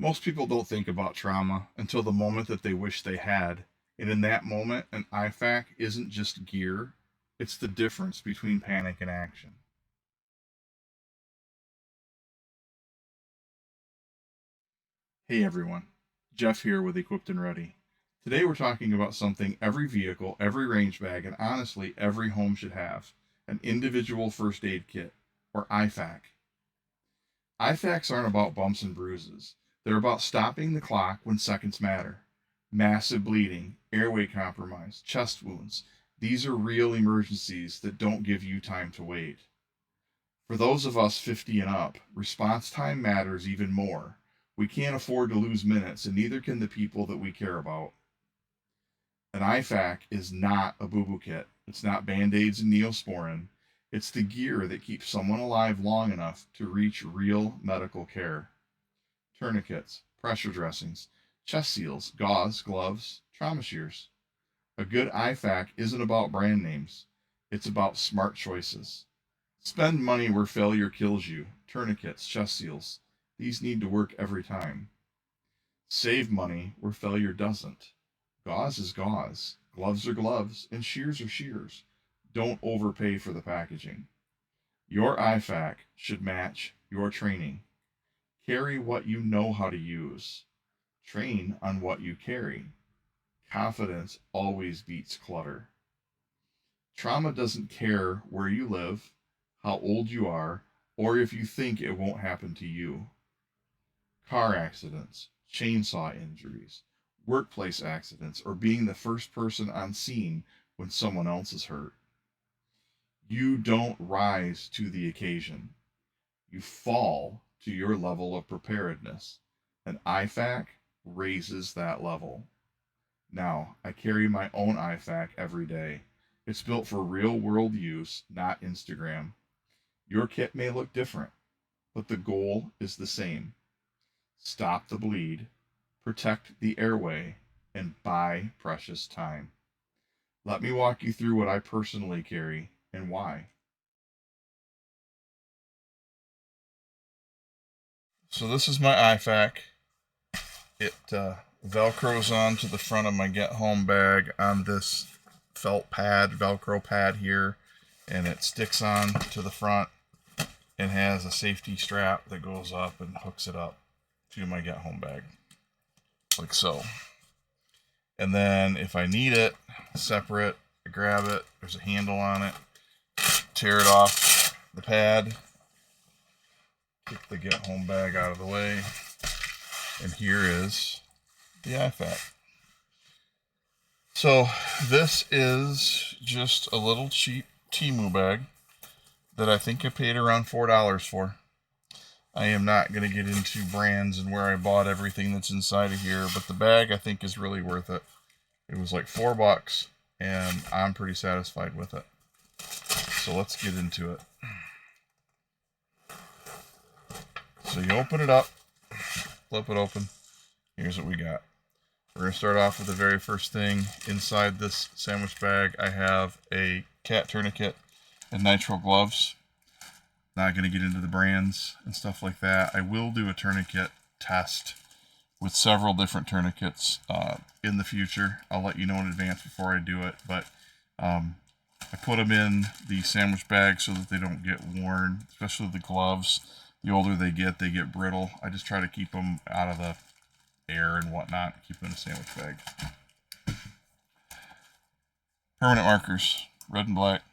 Most people don't think about trauma until the moment that they wish they had. And in that moment, an IFAK isn't just gear, it's the difference between panic and action. Hey everyone, Jeff here with Equipped and Ready. Today we're talking about something every vehicle, every range bag, and honestly every home should have: an individual first aid kit, or IFAK. IFAKs aren't about bumps and bruises. They're about stopping the clock when seconds matter. Massive bleeding, airway compromise, chest wounds. These are real emergencies that don't give you time to wait. For those of us 50 and up, response time matters even more. We can't afford to lose minutes, and neither can the people that we care about. An IFAK is not a boo boo kit. It's not band aids and neosporin. It's the gear that keeps someone alive long enough to reach real medical care. Tourniquets, pressure dressings, chest seals, gauze, gloves, trauma shears. A good IFAK isn't about brand names, it's about smart choices. Spend money where failure kills you. Tourniquets, chest seals. These need to work every time. Save money where failure doesn't. Gauze is gauze. Gloves are gloves. And shears are shears. Don't overpay for the packaging. Your IFAK should match your training. Carry what you know how to use. Train on what you carry. Confidence always beats clutter. Trauma doesn't care where you live, how old you are, or if you think it won't happen to you. Car accidents, chainsaw injuries, workplace accidents, or being the first person on scene when someone else is hurt. You don't rise to the occasion. You fall to your level of preparedness. An IFAK raises that level. Now, I carry my own IFAK every day. It's built for real world use, not Instagram. Your kit may look different, but the goal is the same: stop the bleed, protect the airway, and buy precious time. Let me walk you through what I personally carry and why. So, this is my IFAK. It velcros onto the front of my get home bag on this felt pad, velcro pad here, and it sticks on to the front and has a safety strap that goes up and hooks it up to my get home bag, like so. And then if I need it separate, I grab it, there's a handle on it, tear it off the pad, kick the get home bag out of the way, and here is the IFAK. So this is just a little cheap Temu bag that I think I paid around $4 for. I am not going to get into brands and where I bought everything that's inside of here, but the bag I think is really worth it. It was like $4, and I'm pretty satisfied with it. So let's get into it. So you open it up, flip it open. Here's what we got. We're going to start off with the very first thing. Inside this sandwich bag, I have a cat tourniquet and nitrile gloves. Not going to get into the brands and stuff like that. I will do a tourniquet test with several different tourniquets in the future. I'll let you know in advance before I do it, but I put them in the sandwich bag so that they don't get worn, especially the gloves. The older they get brittle. I just try to keep them out of the air and whatnot, keep them in a sandwich bag. Permanent markers, red and black.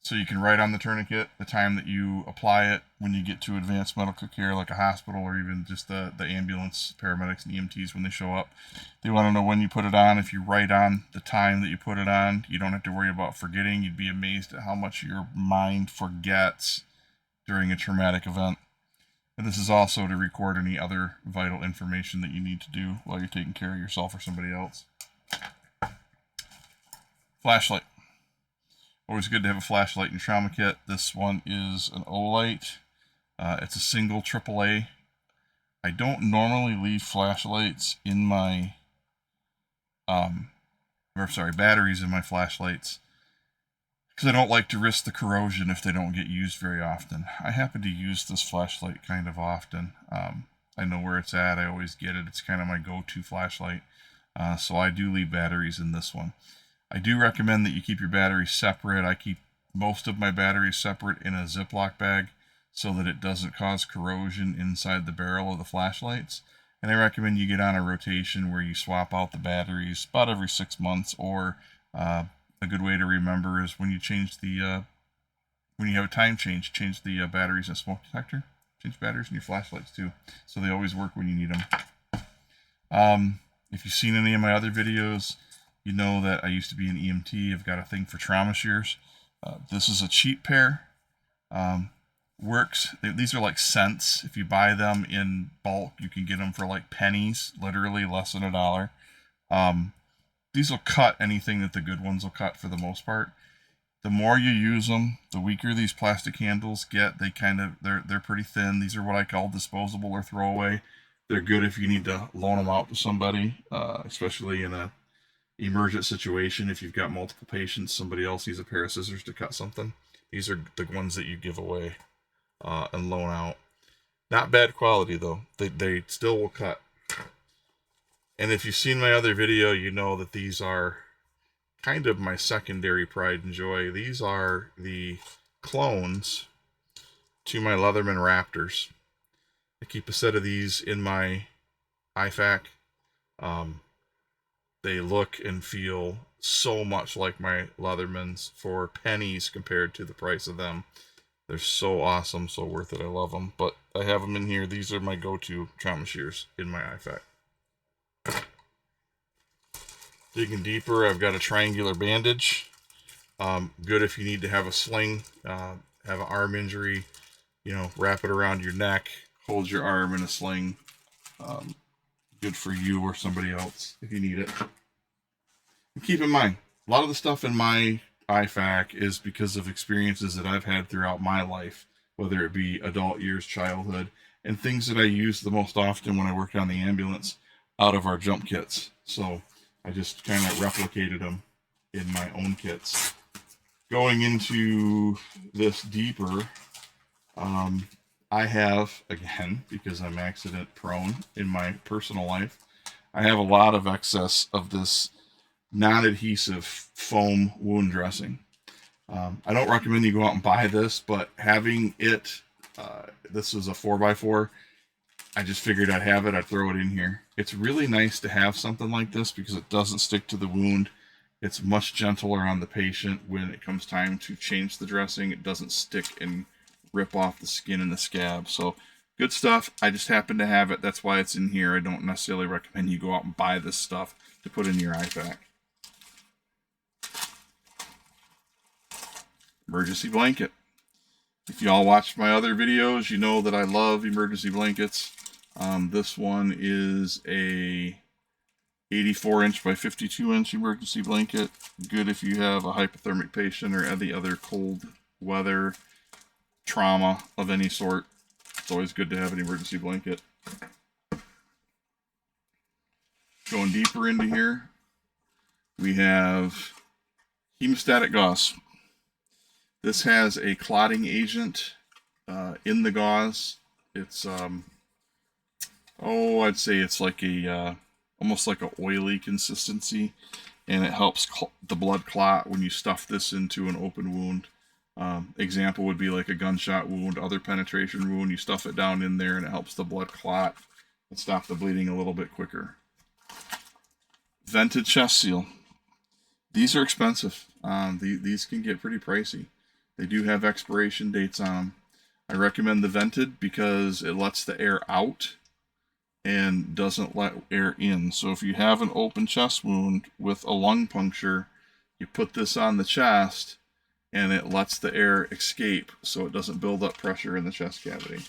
So you can write on the tourniquet the time that you apply it when you get to advanced medical care, like a hospital or even just the ambulance, paramedics, and EMTs when they show up. They want to know when you put it on. If you write on the time that you put it on, you don't have to worry about forgetting. You'd be amazed at how much your mind forgets during a traumatic event. And this is also to record any other vital information that you need to do while you're taking care of yourself or somebody else. Flashlight. Always good to have a flashlight in your trauma kit. This one is an Olight. It's a single AAA. I don't normally leave flashlights in my, batteries in my flashlights, because I don't like to risk the corrosion if they don't get used very often. I happen to use this flashlight kind of often. I know where it's at. I always get it. It's kind of my go-to flashlight. So I do leave batteries in this one. I do recommend that you keep your batteries separate. I keep most of my batteries separate in a Ziploc bag so that it doesn't cause corrosion inside the barrel of the flashlights. And I recommend you get on a rotation where you swap out the batteries about every 6 months, or a good way to remember is when you change the when you have a time change the batteries in a smoke detector. Change batteries in your flashlights too, so they always work when you need them. If you've seen any of my other videos, you know that I used to be an EMT. I've got a thing for trauma shears. This is a cheap pair. Works. These are like cents. If you buy them in bulk, you can get them for like pennies, literally less than $1. These will cut anything that the good ones will cut for the most part. The more you use them, the weaker these plastic handles get. They're pretty thin. These are what I call disposable or throwaway. They're good if you need to loan them out to somebody, especially in a emergent situation. If you've got multiple patients, somebody else needs a pair of scissors to cut something. These are the ones that you give away and loan out. Not bad quality though. They still will cut. And if you've seen my other video, you know that these are kind of my secondary pride and joy. These are the clones to my Leatherman Raptors. I keep a set of these in my IFAK. They look and feel so much like my Leathermans for pennies compared to the price of them. They're so awesome, so worth it. I love them. But I have them in here. These are my go-to trauma shears in my IFAK. Digging deeper, I've got a triangular bandage. Good if you need to have a sling, have an arm injury, wrap it around your neck, hold your arm in a sling. Good for you or somebody else if you need it. And keep in mind, a lot of the stuff in my IFAK is because of experiences that I've had throughout my life, whether it be adult years, childhood, and things that I used the most often when I worked on the ambulance out of our jump kits. So I just kind of replicated them in my own kits. Going into this deeper, I have, again, because I'm accident prone in my personal life, I have a lot of excess of this non-adhesive foam wound dressing. I don't recommend you go out and buy this, but having it, this is a 4x4, I just figured I'd have it, I'd throw it in here. It's really nice to have something like this because it doesn't stick to the wound. It's much gentler on the patient when it comes time to change the dressing. It doesn't stick and rip off the skin and the scab. So good stuff. I just happen to have it. That's why it's in here. I don't necessarily recommend you go out and buy this stuff to put in your IFAK. Emergency blanket. If y'all watched my other videos, you know that I love emergency blankets. This one is a 84-inch by 52-inch emergency blanket. Good if you have a hypothermic patient or any other cold weather trauma of any sort. It's always good to have an emergency blanket. Going deeper into here, we have hemostatic gauze. This has a clotting agent in the gauze. It's I'd say it's like a almost like a oily consistency, and it helps the blood clot when you stuff this into an open wound. Example would be like a gunshot wound, other penetration wound. You stuff it down in there and it helps the blood clot and stop the bleeding a little bit quicker. Vented chest seal. These are expensive. These can get pretty pricey. They do have expiration dates on them. I recommend the vented because it lets the air out and doesn't let air in. So if you have an open chest wound with a lung puncture, you put this on the chest and it lets the air escape so it doesn't build up pressure in the chest cavity.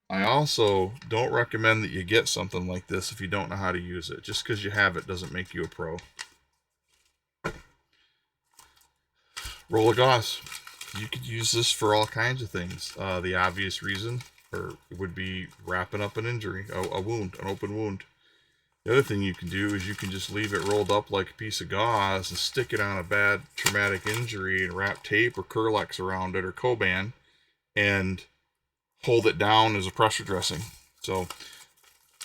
I also don't recommend that you get something like this if you don't know how to use it. Just because you have it doesn't make you a pro. Roll of gauze. You could use this for all kinds of things. The obvious reason would be wrapping up an injury, a wound, an open wound. The other thing you can do is you can just leave it rolled up like a piece of gauze and stick it on a bad traumatic injury and wrap tape or Curlex around it or Coban and hold it down as a pressure dressing. So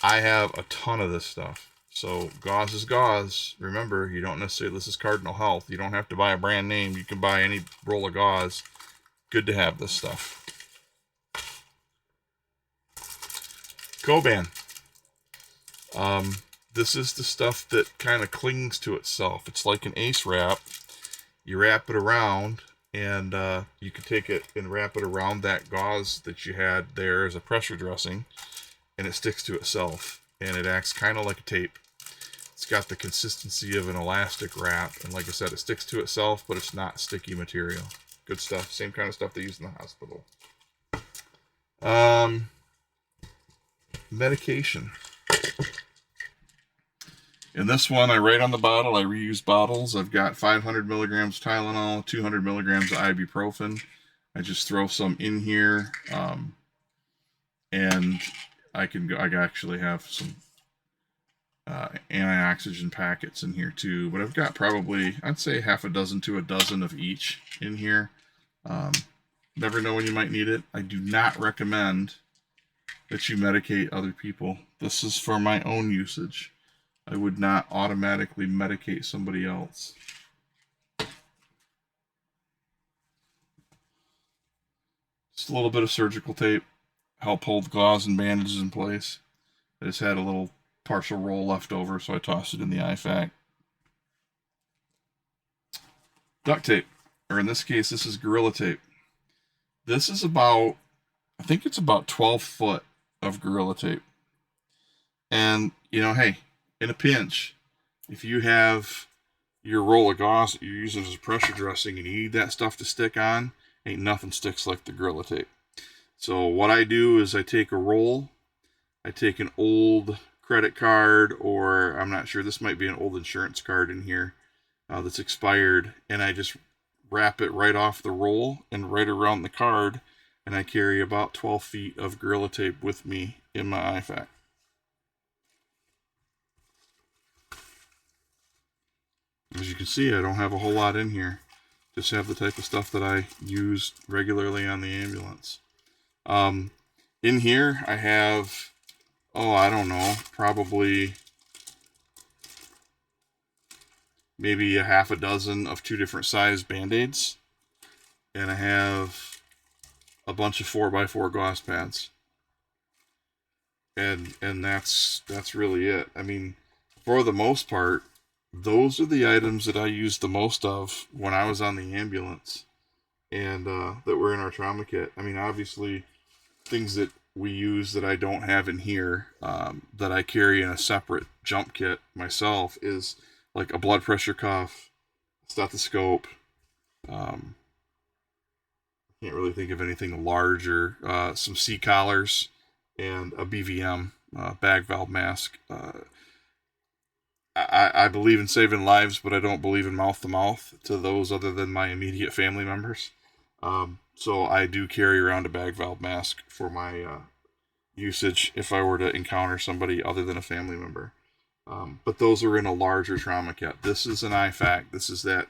I have a ton of this stuff. So gauze is gauze. Remember, you don't necessarily, this is Cardinal Health. You don't have to buy a brand name. You can buy any roll of gauze. Good to have this stuff. Coban. This is the stuff that kind of clings to itself. It's like an ace wrap. You wrap it around, and you can take it and wrap it around that gauze that you had there as a pressure dressing, and it sticks to itself, and it acts kind of like a tape. It's got the consistency of an elastic wrap, and like I said, it sticks to itself, but it's not sticky material. Good stuff. Same kind of stuff they use in the hospital. Medication. In this one, I write on the bottle, I reuse bottles. I've got 500 milligrams Tylenol, 200 milligrams of ibuprofen. I just throw some in here, and I actually have some antioxidant packets in here too. But I've got probably, I'd say, half a dozen to a dozen of each in here. Never know when you might need it. I do not recommend that you medicate other people. This is for my own usage. I would not automatically medicate somebody else. Just a little bit of surgical tape, help hold gauze and bandages in place. I just had a little partial roll left over, so I tossed it in the IFAK. Duct tape, or in this case, this is Gorilla Tape. This is about, I think it's about 12 foot of Gorilla Tape. And, you know, hey, in a pinch, if you have your roll of gauze that you're using as a pressure dressing and you need that stuff to stick on, ain't nothing sticks like the Gorilla Tape. So what I do is I take a roll, I take an old credit card, or I'm not sure, this might be an old insurance card in here that's expired, and I just wrap it right off the roll and right around the card, and I carry about 12 feet of Gorilla Tape with me in my IFAK. As you can see, I don't have a whole lot in here. Just have the type of stuff that I use regularly on the ambulance. In here, I have, I don't know, probably maybe a half a dozen of 2 different size Band-Aids. And I have a bunch of 4x4 gauze pads. And that's really it. I mean, for the most part, those are the items that I used the most of when I was on the ambulance and that were in our trauma kit. I mean, obviously, things that we use that I don't have in here that I carry in a separate jump kit myself is like a blood pressure cuff, stethoscope. Can't really think of anything larger. Some C-collars and a BVM, bag valve mask. I believe in saving lives, but I don't believe in mouth-to-mouth to those other than my immediate family members. So I do carry around a bag valve mask for my usage if I were to encounter somebody other than a family member. But those are in a larger trauma kit. This is an IFAK. This is that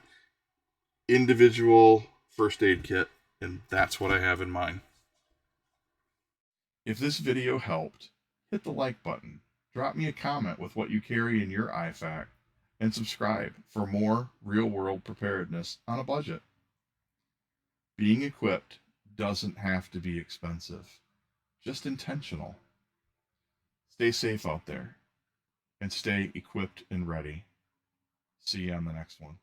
individual first aid kit, and that's what I have in mind. If this video helped, hit the like button. Drop me a comment with what you carry in your IFAK, and subscribe for more real-world preparedness on a budget. Being equipped doesn't have to be expensive, just intentional. Stay safe out there, and stay equipped and ready. See you on the next one.